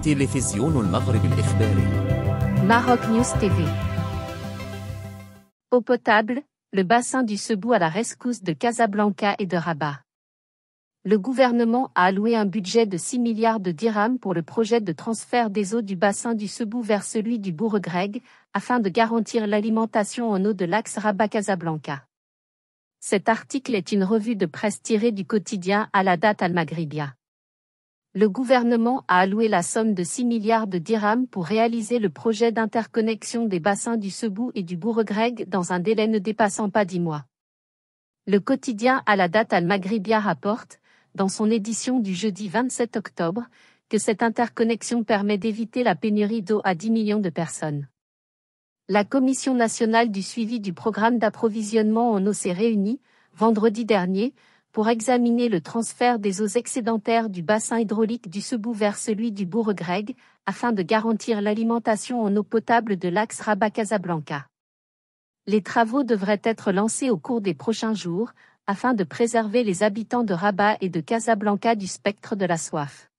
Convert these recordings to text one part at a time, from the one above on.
تلفزيون المغرب الإخباري. Maroc News TV. Eau potable, le bassin du Sebou à la rescousse de Casablanca et de Rabat. Le gouvernement a alloué un budget de 6 milliards de dirhams pour le projet de transfert des eaux du bassin du Sebou vers celui du Bourg-Greg, afin de garantir l'alimentation en eau de l'axe Rabat-Casablanca. Cet article est une revue de presse tirée du quotidien Al-Hadat Al-Maghribia. Le gouvernement a alloué la somme de 6 milliards de dirhams pour réaliser le projet d'interconnexion des bassins du Sebou et du Bourg-Greg dans un délai ne dépassant pas 10 mois. Le quotidien Al-Hadat Al-Maghribia rapporte, dans son édition du jeudi 27 octobre, que cette interconnexion permet d'éviter la pénurie d'eau à 10 millions de personnes. La Commission nationale du suivi du programme d'approvisionnement en eau s'est réunie, vendredi dernier, pour examiner le transfert des eaux excédentaires du bassin hydraulique du Sebou vers celui du Bourg-Greg, afin de garantir l'alimentation en eau potable de l'axe Rabat-Casablanca. Les travaux devraient être lancés au cours des prochains jours, afin de préserver les habitants de Rabat et de Casablanca du spectre de la soif.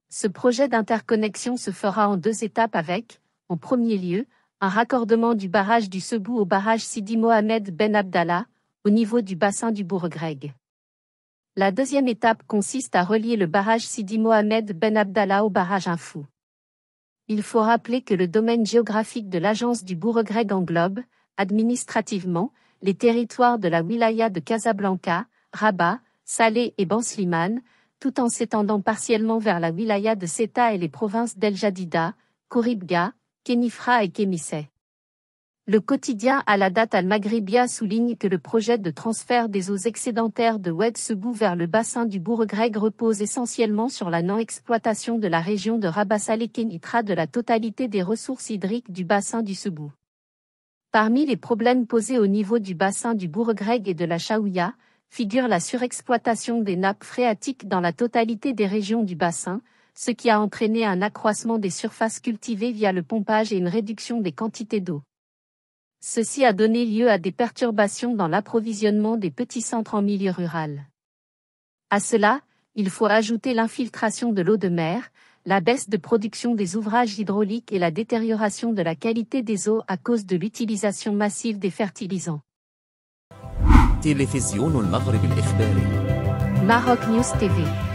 Ce projet d'interconnexion se fera en 2 étapes avec, en premier lieu, un raccordement du barrage du Sebou au barrage Sidi Mohamed Ben Abdallah, au niveau du bassin du Bourg-Greg. La deuxième étape consiste à relier le barrage Sidi Mohamed Ben Abdallah au barrage Infou. Il faut rappeler que le domaine géographique de l'agence du Bourg-Greg englobe, administrativement, les territoires de la wilaya de Casablanca, Rabat, Salé et Ben Slimane, tout en s'étendant partiellement vers la wilaya de Ceuta et les provinces d'El Jadida, Kouribga, Kénifra et Kémissé. Le quotidien Al-Hadat Al-Maghribia souligne que le projet de transfert des eaux excédentaires de Oued Sebou vers le bassin du Bourg-Greg repose essentiellement sur la non-exploitation de la région de Rabat-Salé-Kénitra de la totalité des ressources hydriques du bassin du Sebou. Parmi les problèmes posés au niveau du bassin du Bourg-Greg et de la Chaouia, figure la surexploitation des nappes phréatiques dans la totalité des régions du bassin, ce qui a entraîné un accroissement des surfaces cultivées via le pompage et une réduction des quantités d'eau. Ceci a donné lieu à des perturbations dans l'approvisionnement des petits centres en milieu rural. À cela, il faut ajouter l'infiltration de l'eau de mer, la baisse de production des ouvrages hydrauliques et la détérioration de la qualité des eaux à cause de l'utilisation massive des fertilisants. تلفزيون المغرب الإخباري. Maroc News TV.